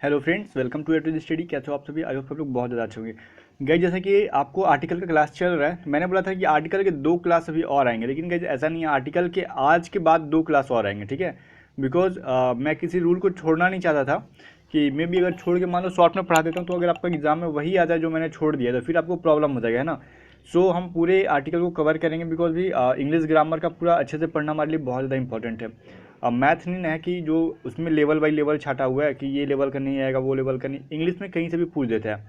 Hello friends, welcome to the study. कैसे हो आप सभी? आई होप सब लोग बहुत ज़्यादा अच्छे होंगे। गाइज, जैसा कि आपको आर्टिकल का क्लास चल रहा है, मैंने बोला था कि आर्टिकल के 2 क्लास अभी और आएंगे, लेकिन गाइज ऐसा नहीं है। आर्टिकल के आज के बाद 2 क्लास और आएंगे, ठीक है। बिकॉज मैं किसी रूल को छोड़ना नहीं चाहता था कि मे भी अगर छोड़ के मान लो शॉर्ट में पढ़ा देता हूँ, तो अगर आपका एग्जाम में वही आ जाए जो मैंने छोड़ दिया तो फिर आपको प्रॉब्लम हो जाएगा, है ना। सो हम पूरे आर्टिकल को कवर करेंगे, बिकॉज भी इंग्लिश ग्रामर का पूरा अच्छे से पढ़ना हमारे लिए बहुत ज़्यादा इंपॉर्टेंट है। अब मैथ नहीं है कि जो उसमें लेवल बाई लेवल छाटा हुआ है कि ये लेवल का नहीं आएगा, वो लेवल का नहीं। इंग्लिश में कहीं से भी पूछ देता है।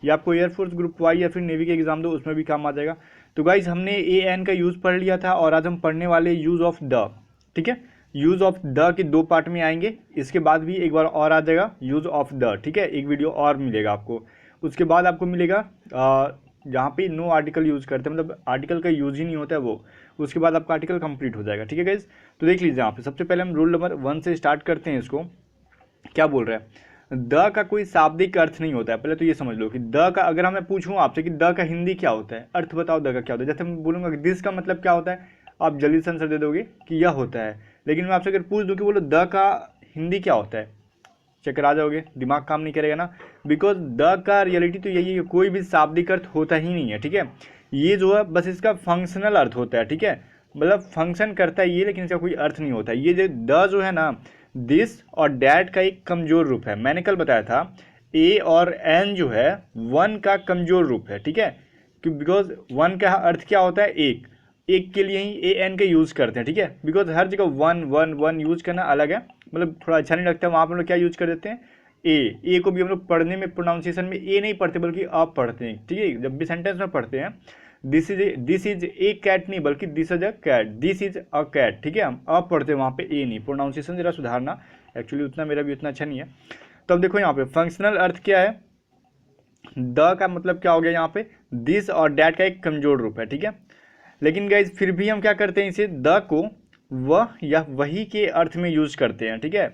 या आपको एयरफोर्स ग्रुप वाई या फिर नेवी के एग्जाम दो, उसमें भी काम आ जाएगा। तो गाइज, हमने ए एन का यूज़ पढ़ लिया था और आज हम पढ़ने वाले यूज़ ऑफ द, ठीक है। यूज़ ऑफ द के 2 पार्ट में आएंगे। इसके बाद भी एक बार और आ जाएगा यूज़ ऑफ द, ठीक है। एक वीडियो और मिलेगा आपको। उसके बाद आपको मिलेगा जहाँ पे नो आर्टिकल यूज़ करते हैं, मतलब आर्टिकल का यूज़ ही नहीं होता है वो। उसके बाद आपका आर्टिकल कंप्लीट हो जाएगा, ठीक है गाइज। तो देख लीजिए यहाँ पे सबसे पहले हम रूल नंबर 1 से स्टार्ट करते हैं। इसको क्या बोल रहा है? द का कोई शाब्दिक अर्थ नहीं होता है। पहले तो ये समझ लो कि द का, अगर मैं पूछूं आपसे कि द का हिंदी क्या होता है, अर्थ बताओ द का क्या होता है, जैसे मैं बोलूंगा कि दिस का मतलब क्या होता है, आप जल्दी से आंसर दे दोगे कि यह होता है। लेकिन मैं आपसे अगर पूछ दूं कि बोलो द का हिंदी क्या होता है, चक्कर आ जाओगे, दिमाग काम नहीं करेगा ना। बिकॉज द का रियलिटी तो यही है कि कोई भी शाब्दिक अर्थ होता ही नहीं है, ठीक है। ये जो है बस इसका फंक्शनल अर्थ होता है, ठीक है। मतलब फंक्शन करता है ये, लेकिन इसका कोई अर्थ नहीं होता है। ये जो द जो है ना, दिस और डैट का एक कमजोर रूप है। मैंने कल बताया था ए और एन जो है वन का कमजोर रूप है, ठीक है। बिकॉज वन का अर्थ क्या होता है? एक। एक के लिए ही ए एन का यूज़ करते हैं, ठीक है। बिकॉज हर जगह वन वन वन यूज़ करना अलग है, मतलब थोड़ा अच्छा नहीं लगता। वहाँ पर हम लोग क्या यूज़ कर देते हैं? ए को भी हम लोग पढ़ने में प्रोनाउंसिएशन में ए नहीं पढ़ते बल्कि आप पढ़ते हैं, ठीक है। जब भी सेंटेंस में पढ़ते हैं दिस इज ए कैट नहीं, बल्कि this is a cat, this is a cat, ठीक है। हम अब पढ़ते हैं वहाँ पे ए नहीं। प्रोनाउंसिएशन जरा सुधारना, एक्चुअली उतना मेरा भी उतना अच्छा नहीं है। तो अब देखो यहाँ पे फंक्शनल अर्थ क्या है। द का मतलब क्या हो गया यहाँ पे? दिस और डैट का एक कमजोर रूप है, ठीक है। लेकिन गाइज फिर भी हम क्या करते हैं, इसे द को वह या वही के अर्थ में यूज करते हैं, ठीक है।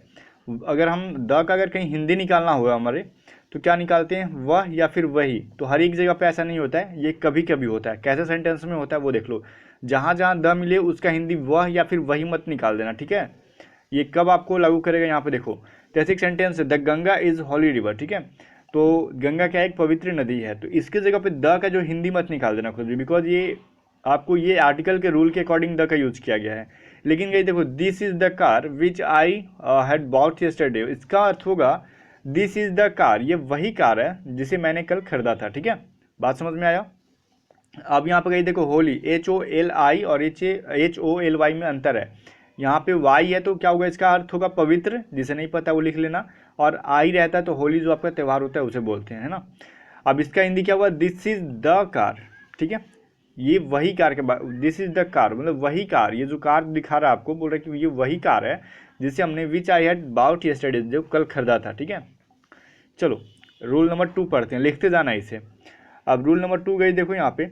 अगर हम द का अगर कहीं हिंदी निकालना हुआ हमारे, तो क्या निकालते हैं? वह या फिर वही। तो हर एक जगह पे ऐसा नहीं होता है, ये कभी कभी होता है। कैसे सेंटेंस में होता है वो देख लो। जहाँ जहाँ द मिले उसका हिंदी वह या फिर वही मत निकाल देना, ठीक है। ये कब आपको लागू करेगा यहाँ पे देखो। जैसे एक सेंटेंस है, the Ganga is holy river, ठीक है। तो गंगा क्या है? एक पवित्र नदी है। तो इसके जगह पे द का जो हिंदी मत निकाल देना खुद भी, बिकॉज ये आपको ये आर्टिकल के रूल के अकॉर्डिंग द का यूज किया गया है। लेकिन ये देखो, this is the car which I had bought yesterday, इसका अर्थ होगा दिस इज द कार, ये वही कार है जिसे मैंने कल खरीदा था, ठीक है। बात समझ में आया? अब यहाँ पर गई देखो, होली HOLI और HOLY में अंतर है। यहाँ पे वाई है तो क्या होगा? इसका अर्थ होगा पवित्र, जिसे नहीं पता वो लिख लेना। और आई रहता है तो होली जो आपका त्यौहार होता है उसे बोलते हैं, है ना। अब इसका हिंदी क्या हुआ? दिस इज द कार, ठीक है। ये वही कार के बाद दिस इज द कार मतलब वही कार। ये जो कार दिखा रहा है आपको, बोल रहा है कि ये वही कार है जिसे हमने विच आई हैड बाउट यस्टरडे, जो कल खरीदा था, ठीक है। चलो रूल नंबर 2 पढ़ते हैं, लिखते जाना इसे। अब रूल नंबर 2 गई देखो यहाँ पे,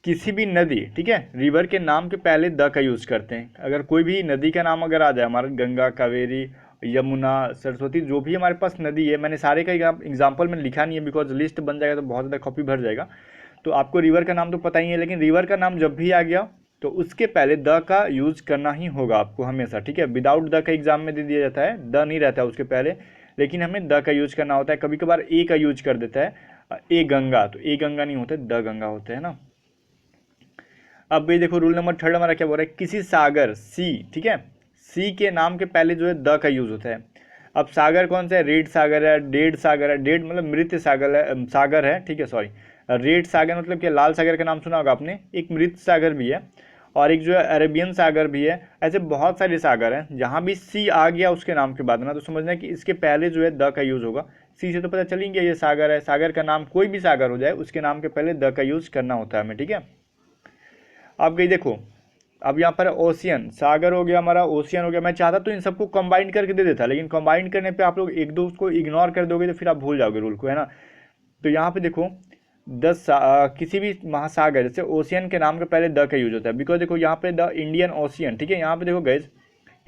किसी भी नदी, ठीक है, रिवर के नाम के पहले द का यूज़ करते हैं। अगर कोई भी नदी का नाम अगर आ जाए, हमारा गंगा, कावेरी, यमुना, सरस्वती, जो भी हमारे पास नदी है, मैंने सारे का एग्जाम्पल में लिखा नहीं है, बिकॉज लिस्ट बन जाएगा तो बहुत ज़्यादा कॉपी भर जाएगा। तो आपको रिवर का नाम तो पता ही है, लेकिन रिवर का नाम जब भी आ गया तो उसके पहले द का यूज़ करना ही होगा आपको हमेशा, ठीक है। विदाउट द का एग्जाम में दे दिया जाता है, द नहीं रहता है उसके पहले, लेकिन हमें द का यूज़ करना होता है। कभी कभार ए का यूज कर देता है, ए गंगा, तो ए गंगा नहीं होता, द गंगा होता है ना। अब ये देखो रूल नंबर 3 हमारा क्या बोल रहा है, किसी सागर सी, ठीक है, सी के नाम के पहले जो है द का यूज होता है। अब सागर कौन सा है? रेड सागर है, डेड सागर है। डेड मतलब मृत सागर है, सागर है, ठीक है, सॉरी। रेड सागर मतलब क्या? लाल सागर का नाम सुना होगा आपने, एक मृत सागर भी है और एक जो है अरेबियन सागर भी है। ऐसे बहुत सारे सागर हैं, जहाँ भी सी आ गया उसके नाम के बाद ना, तो समझना कि इसके पहले जो है द का यूज होगा। सी से तो पता चल ही गया ये सागर है। सागर का नाम कोई भी सागर हो जाए उसके नाम के पहले द का यूज करना होता है हमें, ठीक है। अब गई देखो, अब यहाँ पर ओशियन, सागर हो गया हमारा, ओशियन हो गया। मैं चाहता तो इन सबको कंबाइन करके दे देता, लेकिन कंबाइन करने पे आप लोग एक दो उसको इग्नोर कर दोगे तो फिर आप भूल जाओगे रूल को, है ना। तो यहाँ पे देखो, किसी भी महासागर, जैसे ओशियन के नाम के पहले द का यूज होता है, बिकॉज देखो यहाँ पे द इंडियन ओशियन, ठीक है। यहाँ पे देखो गैस,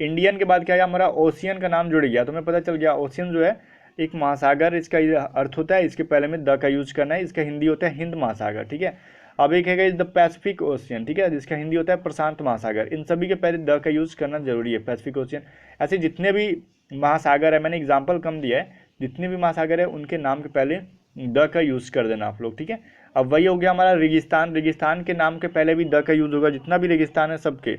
इंडियन के बाद क्या है, हमारा ओशियन का नाम जुड़ गया, तो हमें पता चल गया ओशियन जो है एक महासागर, इसका अर्थ होता है। इसके पहले में द का यूज करना है, इसका हिंदी होता है हिंद महासागर, ठीक है। अब एक है द पैसिफिक ओशियन, ठीक है, जिसका हिंदी होता है प्रशांत महासागर। इन सभी के पहले द का यूज करना जरूरी है, पैसिफिक ओशियन। ऐसे जितने भी महासागर है, मैंने एग्जाम्पल कम दिया है, जितने भी महासागर है उनके नाम के पहले द का यूज़ कर देना आप लोग, ठीक है। अब वही हो गया हमारा रेगिस्तान, रेगिस्तान के नाम के पहले भी द का यूज़ होगा, जितना भी रेगिस्तान है सबके।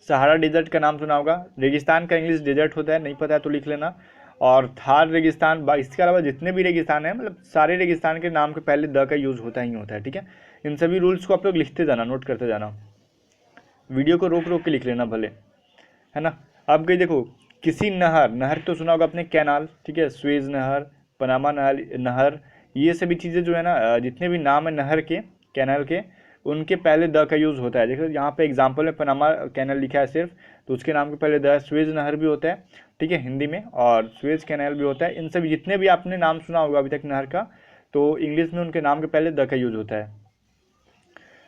सहारा डेजर्ट का नाम सुना होगा, रेगिस्तान का इंग्लिश डेजर्ट होता है, नहीं पता है तो लिख लेना। और थार रेगिस्तान, इसके अलावा जितने भी रेगिस्तान है मतलब सारे रेगिस्तान के नाम के पहले द का यूज़ होता ही होता है, ठीक है। इन सभी रूल्स को आप लोग लिखते जाना, नोट करते जाना, वीडियो को रोक रोक के लिख लेना भले, है ना। अब गई देखो, किसी नहर, नहर तो सुना होगा अपने कैनाल, ठीक है, स्वेज नहर, पनामा नहर, ये सभी चीज़ें जो है ना, जितने भी नाम है नहर के, कैनाल के, उनके पहले द का यूज़ होता है। देखो यहाँ पे एग्जांपल में पनामा कैनाल लिखा है सिर्फ, तो उसके नाम के पहले द। स्वेज नहर भी होता है, ठीक है, हिंदी में, और स्वेज कैनाल भी होता है। इन सभी जितने भी आपने नाम सुना होगा अभी तक नहर का, तो इंग्लिश में उनके नाम के पहले द का यूज़ होता है।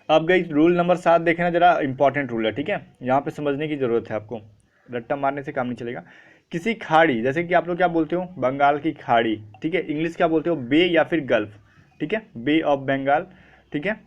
अब गई रूल नंबर 7 देखना, जरा इंपॉर्टेंट रूल है, ठीक है, यहाँ पे समझने की ज़रूरत है आपको, रट्टा मारने से काम नहीं चलेगा। किसी खाड़ी, जैसे कि आप लोग क्या बोलते हो, बंगाल की खाड़ी, ठीक है, इंग्लिश क्या बोलते हो, बे या फिर गल्फ, ठीक है, बे ऑफ बंगाल, ठीक है,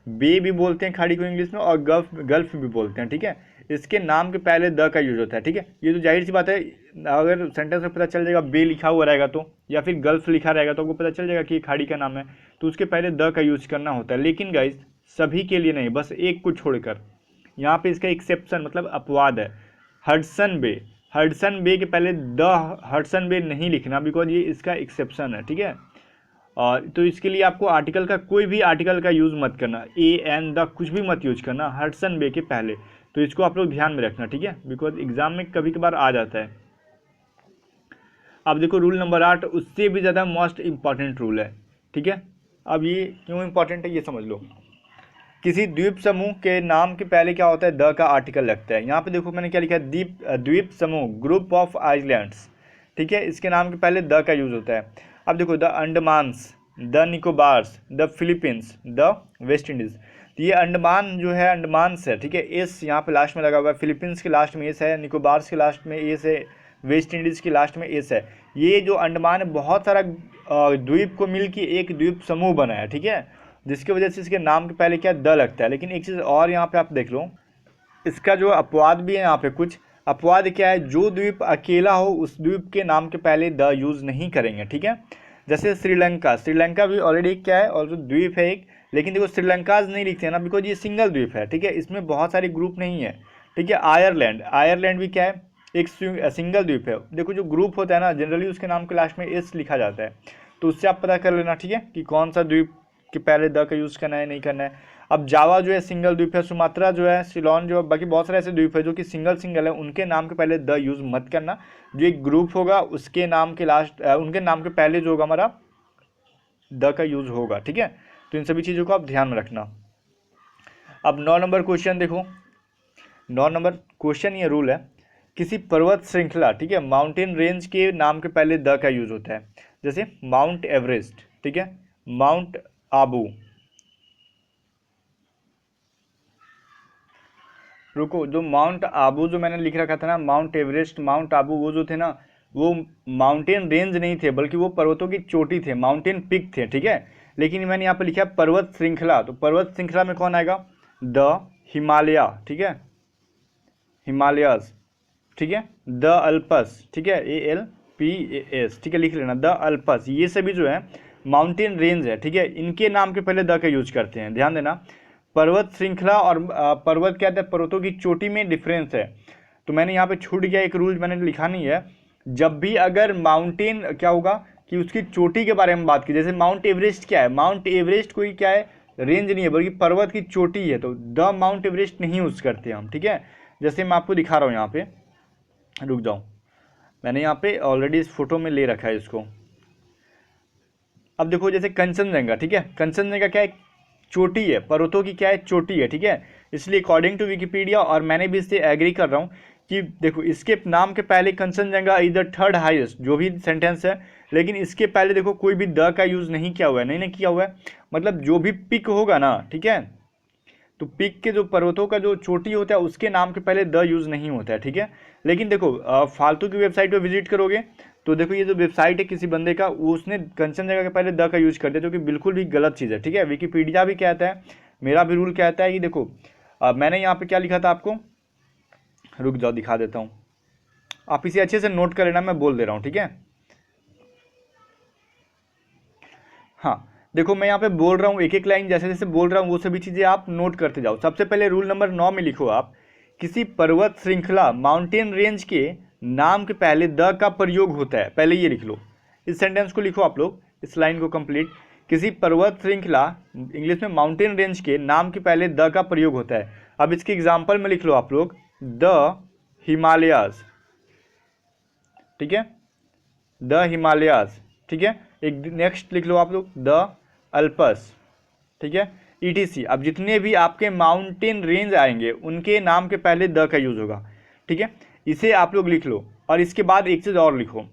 बे भी बोलते हैं खाड़ी को इंग्लिश में, और गल्फ गल्फ भी बोलते हैं, ठीक है। इसके नाम के पहले द का यूज होता है, ठीक है। ये तो जाहिर सी बात है, अगर सेंटेंस में पता चल जाएगा बे लिखा हुआ रहेगा तो, या फिर गल्फ लिखा रहेगा तो आपको पता चल जाएगा कि ये खाड़ी का नाम है, तो उसके पहले द का यूज करना होता है। लेकिन गाइस सभी के लिए नहीं, बस एक को छोड़कर, यहाँ पे इसका एक्सेप्शन मतलब अपवाद है, हडसन बे। हडसन बे के पहले द हडसन बे नहीं लिखना, बिकॉज ये इसका एक्सेप्शन है, ठीक है। और तो इसके लिए आपको आर्टिकल का, कोई भी आर्टिकल का यूज़ मत करना, ए एन द कुछ भी मत यूज करना हडसन बे के पहले। तो इसको आप लोग ध्यान में रखना, ठीक है, बिकॉज एग्जाम में कभी कभार आ जाता है। अब देखो रूल नंबर 8, उससे भी ज़्यादा मोस्ट इंपॉर्टेंट रूल है, ठीक है। अब ये क्यों इंपॉर्टेंट है ये समझ लो। किसी द्वीप समूह के नाम के पहले क्या होता है, द का आर्टिकल लगता है। यहाँ पे देखो मैंने क्या लिखा है, द्वीप समूह, ग्रुप ऑफ आइलैंड्स, ठीक है, इसके नाम के पहले द का यूज होता है। अब देखो, the Andamans, the Nicobars, the Philippines, the West Indies. तो ये अंडमान जो है, अंडमान्स है, ठीक है, एस यहाँ पे लास्ट में लगा हुआ है, फिलीपींस के लास्ट में एस है, निकोबार्स के लास्ट में एस है, वेस्ट इंडीज़ के लास्ट में एस है। ये जो अंडमान है बहुत सारा द्वीप को मिल के एक द्वीप समूह बना है, ठीक है, जिसकी वजह से इसके नाम के पहले क्या द लगता है। लेकिन एक चीज़ और यहाँ पे आप देख लो, इसका जो अपवाद भी है यहाँ पे, कुछ अपवाद क्या है, जो द्वीप अकेला हो उस द्वीप के नाम के पहले द यूज़ नहीं करेंगे, ठीक है। जैसे श्रीलंका, श्रीलंका भी ऑलरेडी क्या है, और जो द्वीप है एक, लेकिन देखो श्रीलंकाज नहीं लिखते हैं ना, बिकॉज ये सिंगल द्वीप है, ठीक है, इसमें बहुत सारे ग्रुप नहीं है, ठीक है। आयरलैंड, आयरलैंड भी क्या है, एक सिंगल द्वीप है। देखो जो ग्रुप होता है ना, जनरली उसके नाम के लास्ट में एस लिखा जाता है, तो उससे आप पता कर लेना, ठीक है, कि कौन सा द्वीप के पहले द का यूज़ करना है नहीं करना है। अब जावा जो है सिंगल द्वीप है, सुमात्रा जो है, सिलोन जो है, बाकी बहुत सारे ऐसे द्वीप है जो कि सिंगल सिंगल है, उनके नाम के पहले द यूज़ मत करना। जो एक ग्रुप होगा उसके नाम के लास्ट, उनके नाम के पहले जो होगा हमारा द का यूज़ होगा, ठीक है। तो इन सभी चीज़ों को आप ध्यान में रखना। अब 9 नंबर क्वेश्चन देखो, 9 नंबर क्वेश्चन ये रूल है, किसी पर्वत श्रृंखला, ठीक है, माउंटेन रेंज के नाम के पहले द का यूज़ होता है। जैसे माउंट एवरेस्ट, ठीक है, माउंट आबू, रुको, जो माउंट आबू जो मैंने लिख रखा था ना, माउंट एवरेस्ट, माउंट आबू, वो जो थे ना, वो माउंटेन रेंज नहीं थे, बल्कि वो पर्वतों की चोटी थे, माउंटेन पिक थे, ठीक है। लेकिन मैंने यहाँ पे लिखा है पर्वत श्रृंखला, तो पर्वत श्रृंखला में कौन आएगा, द हिमालय, ठीक है, हिमालयस, ठीक है, द अल्पस, ठीक है, ALPS, ठीक है, लिख लेना, द अल्पस। ये सभी जो है माउंटेन रेंज है, ठीक है, इनके नाम के पहले द का यूज करते हैं, ध्यान देना। पर्वत श्रृंखला और पर्वत क्या है, पर्वतों की चोटी में डिफरेंस है। तो मैंने यहाँ पे छूट गया एक रूल, मैंने लिखा नहीं है, जब भी अगर माउंटेन क्या होगा कि उसकी चोटी के बारे में बात की, जैसे माउंट एवरेस्ट क्या है, माउंट एवरेस्ट कोई क्या है, रेंज नहीं है, बल्कि पर्वत की चोटी है, तो द माउंट एवरेस्ट नहीं यूज करते हम, ठीक है। जैसे मैं आपको दिखा रहा हूँ यहाँ पे, रुक जाओ, मैंने यहाँ पे ऑलरेडी इस फोटो में ले रखा है इसको। अब देखो जैसे कंचनजंगा, ठीक है, कंचनजंगा क्या है, चोटी है, पर्वतों की क्या है, चोटी है, ठीक है। इसलिए अकॉर्डिंग टू विकिपीडिया, और मैंने भी इससे एग्री कर रहा हूँ कि देखो इसके नाम के पहले Kanchenjunga is the third highest, जो भी सेंटेंस है, लेकिन इसके पहले देखो कोई भी द का यूज़ नहीं किया हुआ है, नहीं किया हुआ है, मतलब जो भी पिक होगा ना, ठीक है, तो पिक के जो पर्वतों का जो चोटी होता है उसके नाम के पहले द यूज़ नहीं होता है, ठीक है। लेकिन देखो फालतू की वेबसाइट पे विजिट करोगे तो देखो ये जो वेबसाइट है किसी बंदे का, उसने कंचनजंगा के पहले द का यूज कर दिया, जो कि बिल्कुल भी गलत चीज़ है, ठीक है। विकिपीडिया भी कहता है, मेरा भी रूल कहता है कि देखो मैंने यहाँ पे क्या लिखा था आपको, रुक जाओ दिखा देता हूँ, आप इसे अच्छे से नोट कर लेना, मैं बोल दे रहा हूँ, ठीक है। हाँ देखो मैं यहाँ पे बोल रहा हूँ एक एक लाइन जैसे जैसे बोल रहा हूँ वो सभी चीज़ें आप नोट करते जाओ। सबसे पहले रूल नंबर 9 में लिखो आप, किसी पर्वत श्रृंखला माउंटेन रेंज के नाम के पहले द का प्रयोग होता है। पहले ये लिख लो, इस सेंटेंस को लिखो आप लोग, इस लाइन को कंप्लीट। किसी पर्वत श्रृंखला इंग्लिश में माउंटेन रेंज के नाम के पहले द का प्रयोग होता है। अब इसके एग्जाम्पल में लिख लो आप लोग, द हिमालयाज, ठीक है, द हिमालयाज, ठीक है। एक नेक्स्ट लिख लो आप लोग, द अल्पस, ठीक है, ईटीसी। अब जितने भी आपके माउंटेन रेंज आएंगे उनके नाम के पहले द का यूज होगा, ठीक है। इसे आप लोग लिख लो और इसके बाद एक चीज़ और लिखो,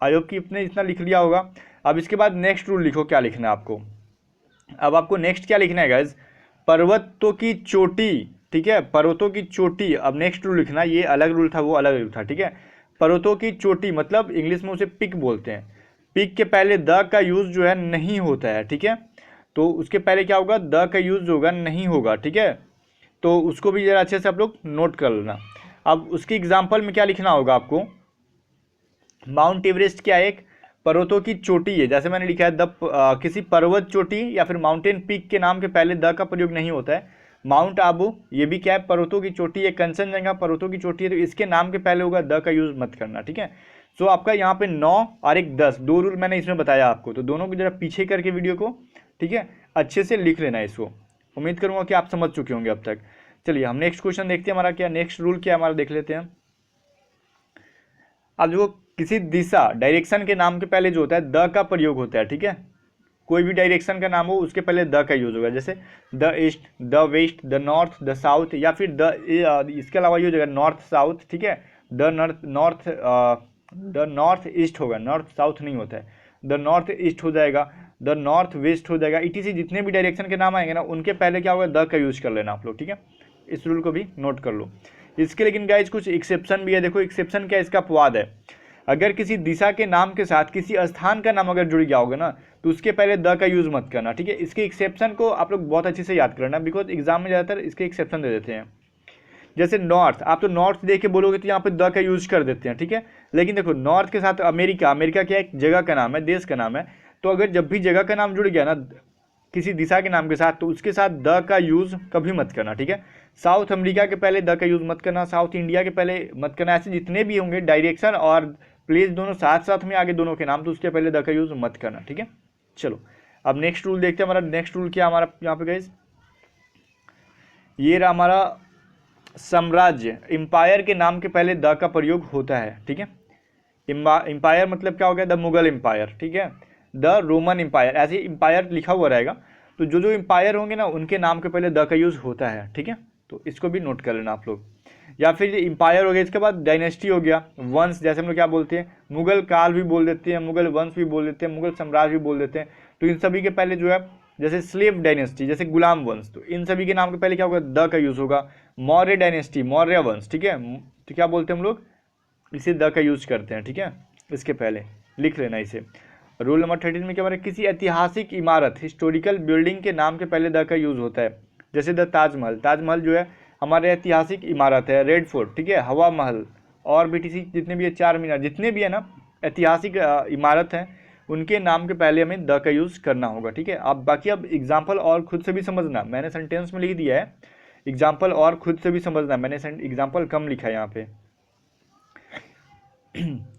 आयोग की अपने इतना लिख लिया होगा। अब इसके बाद नेक्स्ट रूल लिखो, क्या लिखना है आपको। अब आपको नेक्स्ट क्या लिखना है गाइज, पर्वतों की चोटी, ठीक है, पर्वतों की चोटी। अब नेक्स्ट रूल लिखना, ये अलग रूल था वो अलग रूल था, ठीक है। पर्वतों की चोटी मतलब इंग्लिश में उसे पिक बोलते हैं। पिक के पहले द का यूज जो है नहीं होता है, ठीक है। तो उसके पहले क्या होगा, द का यूज होगा नहीं होगा, ठीक है। तो उसको भी जरा अच्छे से आप लोग नोट कर लेना। अब उसके एग्जाम्पल में क्या लिखना होगा आपको, माउंट एवरेस्ट क्या एक पर्वतों की चोटी है, जैसे मैंने लिखा है किसी पर्वत चोटी या फिर माउंटेन पीक के नाम के पहले द का प्रयोग नहीं होता है। माउंट आबू ये भी क्या है, पर्वतों की चोटी है। कंचनजंगा पर्वतों की चोटी है, तो इसके नाम के पहले होगा द का यूज मत करना, ठीक है। सो आपका यहाँ पे 9 और एक 10 दो रूल मैंने इसमें बताया आपको, तो दोनों को जरा पीछे करके वीडियो को, ठीक है, अच्छे से लिख लेना है इसको। उम्मीद करूंगा कि आप समझ चुके होंगे अब तक। चलिए हम नेक्स्ट क्वेश्चन देखते हैं, हमारा क्या नेक्स्ट रूल क्या हमारा देख लेते हैं। अब जो किसी दिशा डायरेक्शन के नाम के पहले जो होता है द का प्रयोग होता है, ठीक है। कोई भी डायरेक्शन का नाम हो उसके पहले द का यूज होगा, जैसे the east, the west, the north, the south, या फिर इसके अलावा ये हो जाएगा नॉर्थ साउथ, ठीक है। द नॉर्थ ईस्ट होगा, नॉर्थ साउथ नहीं होता है, द नॉर्थ ईस्ट हो जाएगा, द नॉर्थ वेस्ट हो जाएगा। इटीसी जितने भी डायरेक्शन के नाम आएंगे ना उनके पहले क्या होगा, द का यूज कर लेना आप लोग, ठीक है। इस रूल को भी नोट कर लो। इसके लेकिन गाइज कुछ एक्सेप्शन भी है। देखो एक्सेप्शन क्या, इसका अपवाद है। अगर किसी दिशा के नाम के साथ किसी स्थान का नाम अगर जुड़ गया होगा ना तो उसके पहले द का यूज मत करना, ठीक है। इसके एक्सेप्शन को आप लोग बहुत अच्छे से याद करना, बिकॉज एग्जाम में ज़्यादातर इसके एक्सेप्शन दे देते हैं। जैसे नॉर्थ, आप तो नॉर्थ देख के बोलोगे तो यहाँ पे द का यूज कर देते हैं, ठीक है। लेकिन देखो नॉर्थ के साथ अमेरिका, अमेरिका क्या एक जगह का नाम है, देश का नाम है। तो अगर जब भी जगह का नाम जुड़ गया ना किसी दिशा के नाम के साथ तो उसके साथ द का यूज कभी मत करना, ठीक है। साउथ अमेरिका के पहले द का यूज मत करना, साउथ इंडिया के पहले मत करना। ऐसे जितने भी होंगे डायरेक्शन और प्लेस दोनों साथ साथ में आगे दोनों के नाम, तो उसके पहले द का यूज मत करना, ठीक है। चलो अब नेक्स्ट रूल देखते हैं। हमारा नेक्स्ट रूल क्या हमारा यहाँ पे गाइस, ये रहा हमारा साम्राज्य, एम्पायर के नाम के पहले द का प्रयोग होता है, ठीक है। एम्पायर मतलब क्या हो गया, द मुगल एम्पायर, ठीक है, द रोमन एम्पायर, ऐसे एम्पायर लिखा हुआ रहेगा। तो जो जो एम्पायर होंगे ना उनके नाम के पहले द का यूज होता है, ठीक है। तो इसको भी नोट कर लेना आप लोग। या फिर एम्पायर हो गया, इसके बाद डायनेस्टी हो गया, वंश, जैसे हम लोग क्या बोलते हैं, मुगल काल भी बोल देते हैं, मुगल वंश भी बोल देते हैं, मुगल साम्राज्य भी बोल देते हैं। तो इन सभी के पहले जो है, जैसे स्लेव डायनेस्टी, जैसे गुलाम वंश, तो इन सभी के नाम के पहले क्या होगा, द का यूज होगा। मौर्य डायनेस्टी, मौर्य वंश, ठीक है, तो क्या बोलते हैं हम लोग, इसे द का यूज करते हैं, ठीक है। इसके पहले लिख लेना इसे। रूल नंबर 13 में क्या बोल रहा है, किसी ऐतिहासिक इमारत हिस्टोरिकल बिल्डिंग के नाम के पहले द का यूज होता है। जैसे द ताजमहल, ताजमहल जो है हमारे ऐतिहासिक इमारत है। रेड फोर्ट, ठीक है, हवा महल, और बीटीसी जितने भी है, चार मीनार, जितने भी है ना ऐतिहासिक इमारत हैं उनके नाम के पहले हमें द का यूज करना होगा, ठीक है। अब बाकी अब एग्जाम्पल और खुद से भी समझना, मैंने सेंटेंस में लिख दिया है, एग्जाम्पल और खुद से भी समझना, मैंने एग्जाम्पल कम लिखा है यहाँ पे।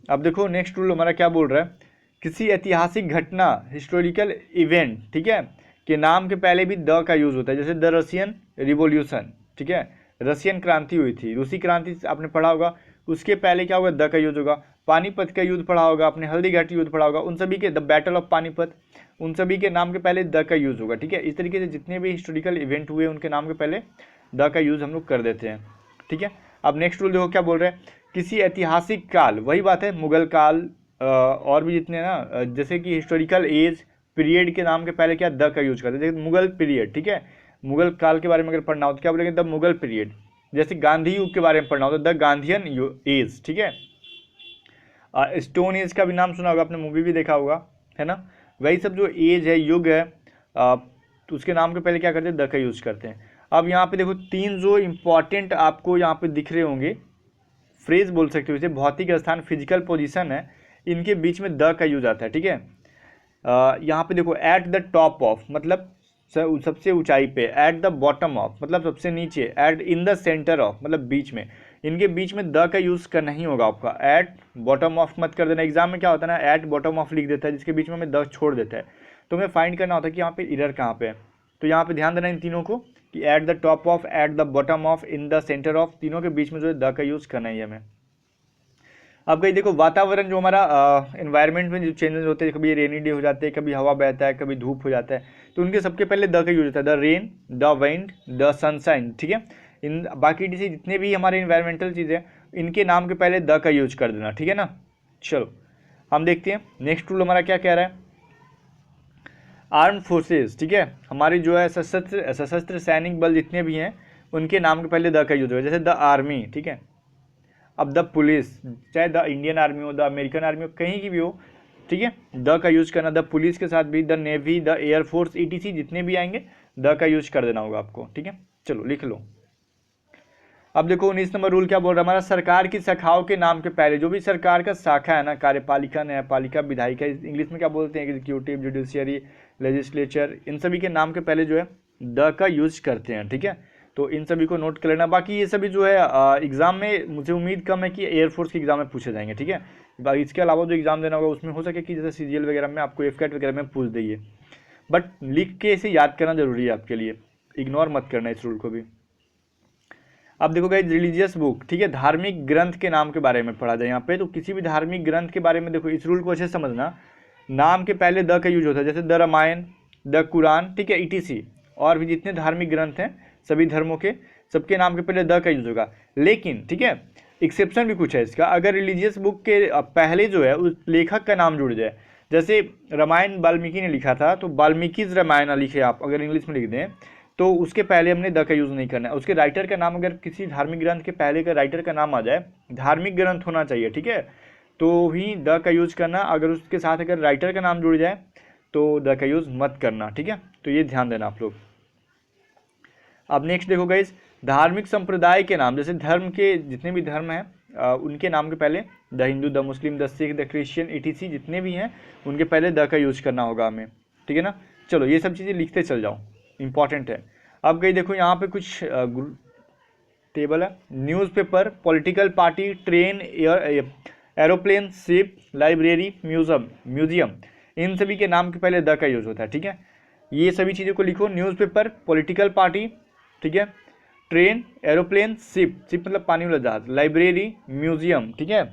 अब देखो नेक्स्ट रूल हमारा क्या बोल रहा है, किसी ऐतिहासिक घटना हिस्टोरिकल इवेंट, ठीक है, के नाम के पहले भी द का यूज होता है। जैसे द रशियन रिवॉल्यूशन, ठीक है, रशियन क्रांति हुई थी, रूसी क्रांति आपने पढ़ा होगा, उसके पहले क्या होगा, द का यूज होगा। पानीपत का युद्ध पढ़ा होगा आपने, हल्दी घाटी युद्ध पढ़ा होगा, उन सभी के, द बैटल ऑफ पानीपत, उन सभी के नाम के पहले द का यूज होगा, ठीक है। इस तरीके से जितने भी हिस्टोरिकल इवेंट हुए उनके नाम के पहले द का यूज हम लोग कर देते हैं, ठीक है। अब नेक्स्ट रूल देखो क्या बोल रहे हैं, किसी ऐतिहासिक काल, वही बात है, मुगल काल और भी जितने ना, जैसे कि हिस्टोरिकल एज पीरियड के नाम के पहले क्या द का यूज करते हैं। जैसे मुगल पीरियड, ठीक है, मुगल काल के बारे में अगर पढ़ना हो तो क्या बोलेंगे, द मुगल पीरियड। जैसे गांधी युग के बारे में पढ़ना हो तो द गांधीयन एज, ठीक है। स्टोन एज का भी नाम सुना होगा आपने, मूवी भी देखा होगा, है ना। वही सब जो एज है, युग है, तो उसके नाम के पहले क्या करते हैं, द का यूज करते हैं। अब यहाँ पे देखो तीन जो इंपॉर्टेंट आपको यहाँ पे दिख रहे होंगे, फ्रेज बोल सकते हो इसे, भौतिक स्थान फिजिकल पोजीशन है, इनके बीच में द का यूज आता है, ठीक है। यहाँ पे देखो एट द टॉप ऑफ मतलब सबसे ऊंचाई पे, एट द बॉटम ऑफ मतलब सबसे नीचे, at in the centre of मतलब बीच में, इनके बीच में द का यूज़ करना ही होगा आपका। एट बॉटम ऑफ मत कर देना, एग्जाम में क्या होता है ना एट बॉटम ऑफ लिख देता है जिसके बीच में हमें द छोड़ देता है, तो हमें फाइंड करना होता है कि यहाँ पे इरर कहाँ पे है। तो यहाँ पे ध्यान देना इन तीनों को कि at the top of, at the bottom of, in the centre of, तीनों के बीच में जो है द का यूज़ करना ही है हमें। अब कहीं देखो वातावरण जो हमारा एनवायरनमेंट में जो चेंजेस होते हैं, कभी रेनी डे हो जाते हैं, कभी हवा बहता है, कभी धूप हो जाता है, तो उनके सबके पहले द का यूज होता है, the rain, the wind, the sunshine, ठीक है। इन बाकी जैसे जितने भी हमारे इन्वायरमेंटल चीज़ें इनके नाम के पहले द का यूज कर देना, ठीक है ना। चलो हम देखते हैं नेक्स्ट रूल हमारा क्या कह रहा है। आर्म फोर्सेज, ठीक है, हमारी जो है सशस्त्र सैनिक बल जितने भी हैं उनके नाम के पहले द का यूज होगा, जैसे द आर्मी, ठीक है। अब द पुलिस, चाहे द इंडियन आर्मी हो, द अमेरिकन आर्मी हो, कहीं की भी हो, ठीक है, द का यूज करना। द पुलिस के साथ भी the navy, the air force, etc जितने भी आएंगे द का यूज कर देना होगा आपको, ठीक है। चलो लिख लो। अब देखो 19 नंबर रूल क्या बोल रहा है हमारा, सरकार की शाखाओं के नाम के पहले, जो भी सरकार का शाखा है ना, कार्यपालिका, न्यायपालिका, विधायिका, इंग्लिश में क्या बोलते हैं, एग्जीक्यूटिव, जुडिशियरी, लेजिस्लेचर, इन सभी के नाम के पहले जो है द का यूज करते हैं, ठीक है। तो इन सभी को नोट कर लेना। बाकी ये सभी जो है एग्जाम में मुझे उम्मीद कम है कि एयरफोर्स के एग्जाम में पूछे जाएंगे, ठीक है। बाकी इसके अलावा जो एग्जाम देना होगा उसमें हो सके कि जैसे सीजीएल वगैरह में आपको एफकेट वगैरह में पूछ देंगे, बट लिख के इसे याद करना जरूरी है आपके लिए, इग्नोर मत करना इस रूल को भी। अब देखो गाइस रिलीजियस बुक, ठीक है, धार्मिक ग्रंथ के नाम के बारे में पढ़ा जाए यहाँ पे। तो किसी भी धार्मिक ग्रंथ के बारे में देखो इस रूल को अच्छे से समझना, नाम के पहले द का यूज होता है, जैसे द रामायण, द कुरान, ठीक है, ईटीसी, और भी जितने धार्मिक ग्रंथ हैं सभी धर्मों के, सबके नाम के पहले द का यूज होगा। लेकिन ठीक है, एक्सेप्शन भी कुछ है इसका, अगर रिलीजियस बुक के पहले जो है उस लेखक का नाम जुड़ जाए, जैसे रामायण वाल्मीकि ने लिखा था तो वाल्मीकिज रामायण लिखे आप अगर इंग्लिश में लिख दें, तो उसके पहले हमने द का यूज़ नहीं करना है। उसके राइटर का नाम, अगर किसी धार्मिक ग्रंथ के पहले का राइटर का नाम आ जाए, धार्मिक ग्रंथ होना चाहिए, ठीक है, तो ही द का यूज़ करना। अगर उसके साथ अगर राइटर का नाम जुड़ जाए तो द का यूज़ मत करना, ठीक है। तो ये ध्यान देना आप लोग। अब नेक्स्ट देखो गाइस, धार्मिक संप्रदाय के नाम, जैसे धर्म के जितने भी धर्म हैं उनके नाम के पहले the Hindu, the Muslim, the Sikh, the Christian, etc जितने भी हैं उनके पहले द का यूज करना होगा हमें, ठीक है ना। चलो ये सब चीज़ें लिखते चल जाओ, इंपॉर्टेंट है। अब गई देखो यहाँ पे कुछ टेबल है, newspaper, political party, train, aeroplane, ship, library, museum, इन सभी के नाम के पहले द का यूज होता है, ठीक है। ये सभी चीज़ों को लिखो, न्यूज़पेपर, पॉलिटिकल पार्टी, ठीक है, ट्रेन, एरोप्लेन, शिप मतलब पानी वाला जहाज, लाइब्रेरी, म्यूजियम, ठीक है,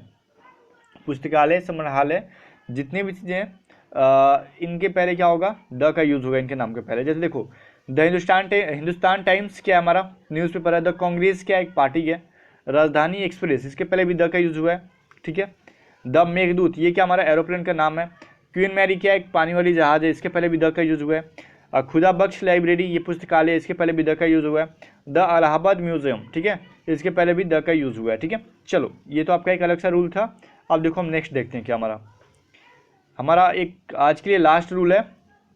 पुस्तकालय, संग्रहालय, जितनी भी चीज़ें हैं इनके पहले क्या होगा, द का यूज होगा इनके नाम के पहले। जैसे देखो द हिंदुस्तान टाइम्स क्या है हमारा न्यूज़पेपर है, द कांग्रेस क्या एक पार्टी है, राजधानी एक्सप्रेस इसके पहले भी द का यूज हुआ है, ठीक है। द मेघदूत ये क्या हमारा एरोप्लेन का नाम है, क्वीन मैरी क्या एक पानी वाली जहाज है, इसके पहले भी द का यूज हुआ है। खुदा बख्श लाइब्रेरी ये पुस्तकालय, इसके पहले भी द का यूज हुआ है। द इलाहाबाद म्यूजियम, ठीक है, इसके पहले भी द का यूज हुआ है, ठीक है। चलो ये तो आपका एक अलग सा रूल था। अब देखो हम नेक्स्ट देखते हैं क्या हमारा एक आज के लिए लास्ट रूल है,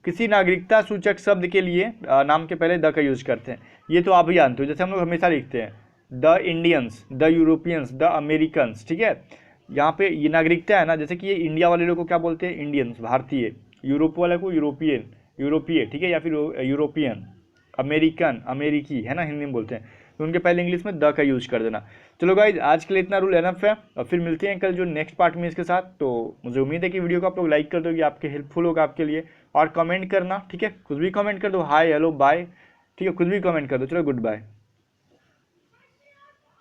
किसी नागरिकता सूचक शब्द के लिए नाम के पहले द का यूज करते हैं। ये तो आप भी जानते हो, जैसे हम लोग हमेशा लिखते हैं the Indians, the Europeans, the Americans, ठीक है। यहाँ पे ये नागरिकता है ना, जैसे कि ये इंडिया वाले लोग को क्या बोलते हैं, इंडियंस, भारतीय, यूरोप वाले को यूरोपीय, ठीक है, या फिर यूरोपियन, अमेरिकन, अमेरिकी, है ना, हिंदी में बोलते हैं, तो उनके पहले इंग्लिश में द का यूज कर देना। चलो गाइज आज के लिए इतना रूल एनफ है, और फिर मिलते हैं कल जो नेक्स्ट पार्ट में इसके साथ। तो मुझे उम्मीद है कि वीडियो को आप लोग लाइक कर दोगे, आपके हेल्पफुल होगा आपके लिए, और कमेंट करना, ठीक है, कुछ भी कमेंट कर दो, हाय हेलो बाय, ठीक है, कुछ भी कमेंट कर दो। चलो गुड बाय।